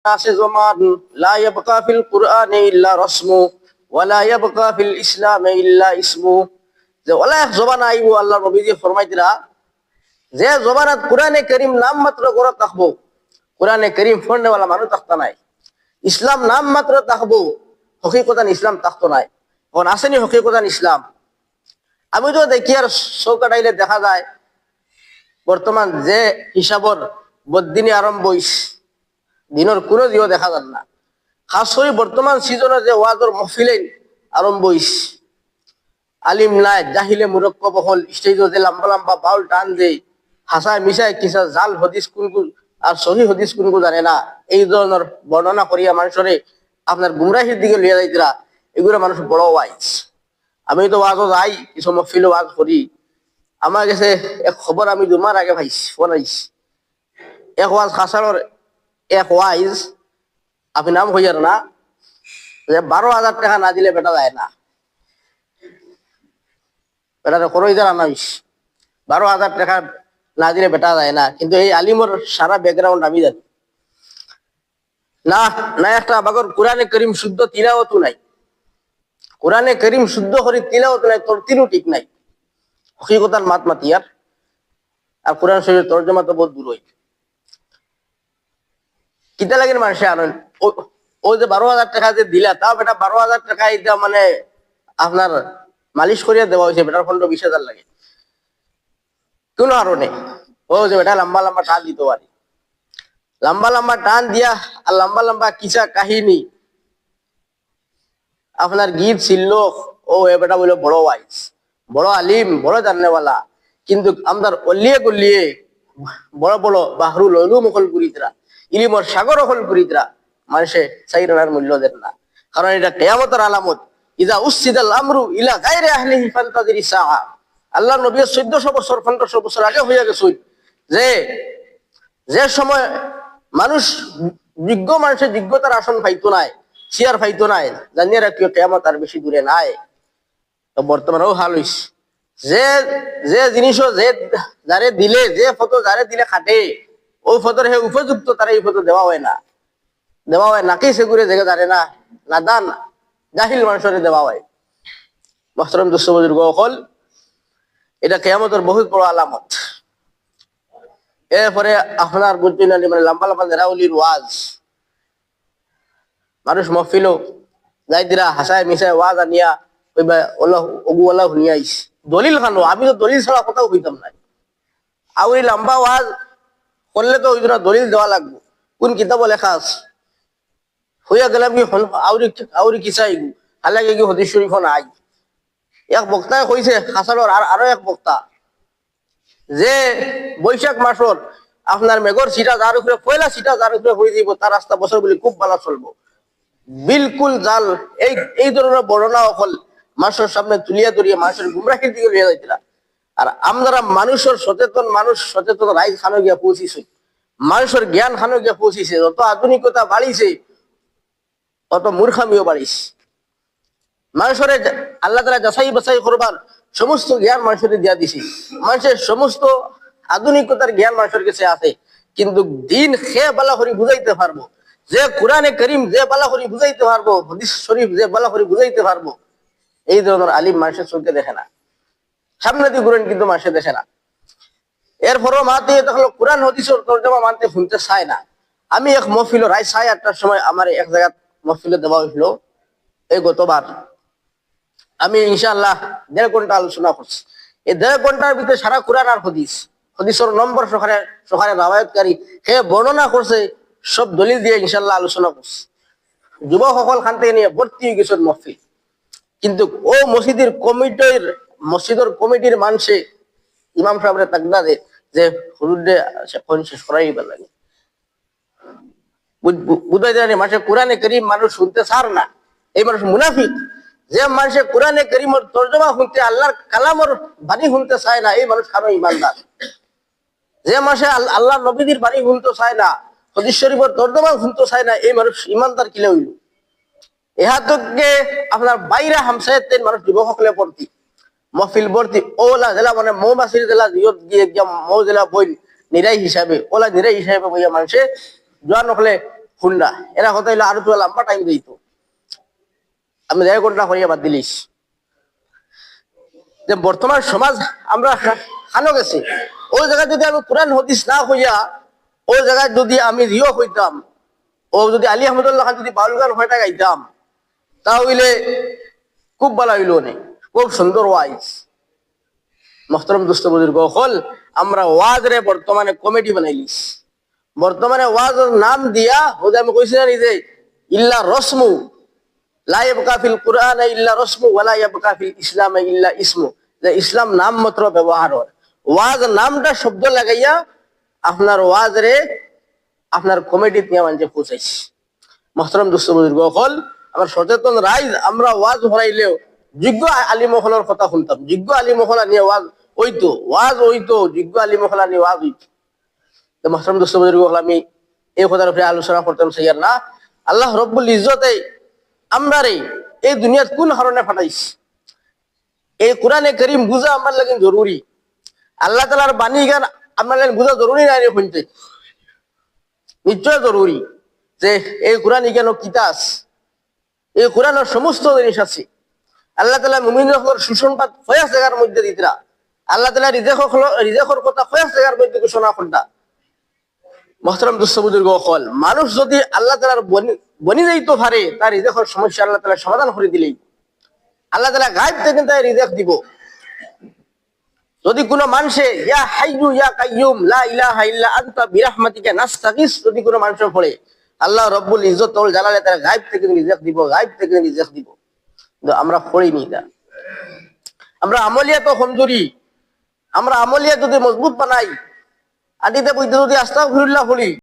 আছে জমান লা ইয়াবকা ফিল কুরআনি ইল্লা রাসমু ওয়া লা ইয়াবকা ফিল ইসলামি ইল্লা ইসমু। যে ওলা এক জবান আইব, আল্লাহ নবীজি ফরমাইতরা যে জবানত কোরআনে কারীম নাম মাত্র করে থাকবো, কোরআনে কারীম ফন্ডেওয়ালা মানুষ থাকতো নাই, ইসলাম নাম মাত্র থাকবো, হকিকতান ইসলাম থাকতো নাই। এখন আসেনি হকিকতান ইসলাম? আমি তো দেখি আর চৌকাটাইলে দেখা যায় বর্তমান যে হিসাবর বদিনী আরম্ভ হইস, দিনের কোনো দিও দেখা যান না। খাস করে বর্তমান সিজনে যে ওয়াজর মহফিলেন আরম্ভ হইস, আলিম নাই, জাহিলে মুরক্কব হল, স্টেজে যে লম্বা লম্বা বাউল টান দেয়, হাসায় মিশায় কিসা জাল হদিস কোনগুল আর সহি হদিস কোনগুল জানে না, এই ধরনের বর্ণনা করিয়া মানুষরে আপনার গুমরাহির দিকে লিয়ে যাইতরা, এগুলো মানুষ বড় ওয়াইজ। আমি তো ওয়াজও যাই, কিছু মহফিলে ওয়াজ করি। আমার কাছে এক খবর আমি 2 মাস আগে পাইছি, ফোন আইস এক ওয়াজ খাসানোর এক ওয়াইজ, আপনি নাম হইয়ার না, যে 12,000 টাকা না দিলে বেটা যায় না। বেটারে করই যারা নামিস 12,000 টাকা না দিলে বেটা যায় না। কিন্তু এই আলিমর সারা ব্যাকগ্রাউন্ড আমি জানি না। না একটা বাগর কোরআনে কারীম শুদ্ধ তিলাওয়াত নাই, কোরআনে কারীম শুদ্ধ করে তিলাওয়াত নাই, তরতিলও ঠিক নাই, হকিকতান মাত মাতিয়ার। আর কোরআন শরীফের তর্জমা তো বহুত দূর হই। কিতা লাগেন মানুষে আনেন ওই যে 12,000 টাকা যে দিলা, তাও বেটা 12,000 টাকা এটা মানে আপনার মালিশ করিয়া দেওয়া হয়েছে, বেটার ফন্ড 20,000 লাগে কোন কারণে? ও যে বেটা লম্বা লম্বা টান দিতে পারি, লম্বা লম্বা টান দিয়া আর লম্বা লম্বা কিসা কাহিনী আপনার গীত ছিল। ও এ বেটা বলে বড় ওয়াইজ, বড় আলিম, বড় জাননেওয়ালা। কিন্তু আমাদের অলিয়ে গলিয়ে বড় বড় বাহরুল উলুম হল পুরিতরা, ইলিমর সাগর হল পুরিতরা, মানুষে সাইরানার মূল্য দেন না। কারণ এটা কিয়ামতের আলামত। ইজা উসসিদাল আমরু ইলা গায়রি আহলিহি ফান্তাযিরি সাআ। আল্লাহ নবী 1400 বছর 1500 বছর আগে হইয়া গেছে যে যে সময় মানুষ যোগ্য মানুষের যোগ্যতার আসন পাইতো নাই, চেয়ার পাইতো নাই, জানিয়ে রাখিও কিয়ামত আর বেশি দূরে নাই। তো বর্তমানেও হাল হইছে, যে যে জিনিসও যে যারে দিলে, যে ফটো যারে দিলে খাটে, ওই ফটোর হে উপযুক্ত তারা এই ফটো দেওয়া হয় না, দেওয়া হয় নাকি সেগুলো জায়গা জানে না, নাদান জাহিল মানুষের দেওয়া হয়। মোহতারাম দোস্ত বুজুর্গ হল, এটা কিয়ামতের বহুত বড় আলামত। এরপরে আপনার বুঝবেন মানে লম্বা লম্বা জেরাউলির ওয়াজ, মানুষ মহফিলও যাই দিরা হাসায় মিশায় ওয়াজ আনিয়া কইবা ওলা ওগু ওলা শুনিয়াইস দলিল খানো। আমি তো দলিল ছাড়া কোথাও হইতাম না। আউরি লম্বা ওয়াজ করলে তো ওই দলিল দেওয়া লাগবে, কোন কিতাব লেখা আছে। হইয়া গেলাম কি আউরি আউরি কিসাই হালাগে কি হদিস শরীফ নাই। এক বক্তায় কইছে হাসানোর আরো এক বক্তা যে বৈশাখ মাসর আপনার মেঘর সিটা যার উপরে পয়লা সিটা যার উপরে হয়ে যাব, তার রাস্তা বছর বলে খুব ভালো চলবো। বিলকুল জাল এই ধরনের বর্ণনা হল মানুষের সামনে তুলিয়া ধরিয়া মানুষের গুমরাহির দিকে লিয়ে যাইতরা। আর আমরা মানুষের সচেতন মানুষ, সচেতন রাইজ খানো গিয়া পৌঁছিছে, মানুষের জ্ঞান খানো গিয়া পৌঁছিছে। যত আধুনিকতা বাড়িছে অত মূর্খামিও বাড়িছে। মানুষের আল্লাহ তাআলা যাচাই বাছাই করবার সমস্ত জ্ঞান মানুষের দিয়া দিছে, মানুষের সমস্ত আধুনিকতার জ্ঞান মানুষের কাছে আছে। কিন্তু দিন খে বালা করে বুঝাইতে পারবো, যে কোরআনে কারীম যে বালা করে বুঝাইতে পারবো, হাদিস শরীফ যে বালা করে বুঝাইতে পারবো, এই ধরনের আলিম মানুষের চোখে দেখে না। সামনে দিয়ে ঘুরেন কিন্তু মানুষের দেখে না। এরপরও মাতে তখন কোরআন হাদিসের তরজমা মানতে শুনতে চায় না। আমি এক মহফিল রায় 8:30টার সময় আমার এক জায়গা মহফিলে দেওয়া হইল এই গতবার। আমি ইনশাআল্লাহ 1.5 ঘন্টা আলোচনা করছি। এই 1.5 ঘন্টার ভিতরে সারা কোরআন আর হাদিস, হাদিসের নম্বর সহকারে সহকারে রাওয়ায়াতকারী হে বর্ণনা করছে, সব দলিল দিয়ে ইনশাআল্লাহ আলোচনা করছে। যুবক সকল খান থেকে নিয়ে ভর্তি হয়ে গেছে মহফিল। কিন্তু ও মসজিদের কমিটির মানুষে ইমাম সাহেবের তাকদা দে যে হুজুরে কোন শেষ করাই লাগে বুঝাই জানি মানুষের কোরআনে কারীম মানুষ শুনতে চার না, এই মানুষ মুনাফিক। যে মানুষের কোরআনে কারীমের তর্জমা শুনতে, আল্লাহর কালামের বাণী শুনতে চায় না, এই মানুষ খানো ইমানদার। যে মানুষে আল্লাহ নবীদের বাণী শুনতে চায় না, হাদিস শরীফের তর্জমা শুনতে চায় না, এই মানুষ ইমানদার কিলে হইল। ইহাতকে আপনার বাইরে হামসায়ের মানুষ যুবক সকলে ভর্তি, মহফিল ভর্তি। ওলা জেলা মানে মৌমাছির জেলা গিয়ে মৌ জেলা বই নিরাই হিসাবে, ওলা নিরাই হিসাবে বইয়া মানুষে জোয়ান হলে হুন্ডা এরা কথা হইলো আরো তো লম্বা টাইম দিত আমি 1.5 ঘন্টা করিয়া বাদ দিলিস যে বর্তমান সমাজ আমরা হানো গেছে ওই জায়গায় যদি আমি কোরআন হাদিস না হইয়া ওই জায়গায় যদি আমি রিও হইতাম ও যদি আলী আহমদুল্লাহ খান যদি বাউল গান হয়টা গাইতাম তাহলে খুব ভালো হইল নে খুব সুন্দর ওয়াইজ মোহতরম দোস্ত বুজুর্গ হল আমরা ওয়াজ রে বর্তমানে কমেডি বানাইলিস বর্তমানে ওয়াজের নাম দিয়া ওই আমি কইছি না যে ইল্লা রসমু লা ইয়াবকা ফিল কুরআন ইল্লা রসমু ওয়ালা ইয়াবকা ফিল ইসলাম ইল্লা ইসমু যে ইসলাম নাম মাত্র ব্যবহার হয় ওয়াজ নামটা শব্দ লাগাইয়া আপনার ওয়াজ রে আপনার কমেডি নিয়ে মানে পৌঁছাইছি মোহতরম দোস্ত বুজুর্গ হল আমার সচেতন রাইজ আমরা ওয়াজ হরাইলেও যোগ্য আলিমহলের কথা শুনতাম যোগ্য আলিমহলা নিয়ে ওয়াজ হইতো যোগ্য আলিমহলা নিয়ে ওয়াজ হইতো মোহতরম দোস্ত বুজুর্গ হল আমি এই কথার উপরে আলোচনা করতাম সাইয়ার না আল্লাহ রব্বুল ইজ্জতে আমরা রে এই দুনিয়াত কোন কারণে ফাটাইছি এই কোরআনে কারীম বুঝা আমার লাগে জরুরি আল্লাহ তাআলার বাণী গান আমার লাগে বুঝা জরুরি নাই রে শুনতে নিশ্চয় জরুরি যে এই কোরআন ইজ্ঞান কিতাস এই কোরআনের সমস্ত জিনিস আছে আল্লাহ তাআলা মুমিনদের সুসংবাদ কয়েক জায়গার মধ্যে দিতরা আল্লাহ তাআলা রিজেকর কথা কয়েক জায়গার মধ্যে ঘোষণা করতা মোহতরম দোস্ত বুজুর্গ হল মানুষ যদি আল্লাহ তাআলার বনি যাইতে পারে তার রিজেকর সমস্যা আল্লাহ তাআলা সমাধান করে দিলেই আল্লাহ তাআলা গায়েব থেকে তাই রিজেক দিব যদি কোনো মানুষে ইয়া হাইয়ু ইয়া কাইয়ুম লা ইলাহা ইল্লা আনতা বিরহমাতিকা নাস্তাগীস যদি কোনো মানুষ পড়ে আল্লাহ রব্বুল ইজ্জত ওয়াল জালালে তার গায়েব থেকে রিজেক দিব গায়েব থেকে রিজেক দিব কিন্তু আমরা পড়িনি না আমরা আমলিয়া তো কমজোরি আমরা আমলিয়া যদি মজবুত বানাই আদিতে বইতে যদি আস্তাগফিরুল্লাহ বলি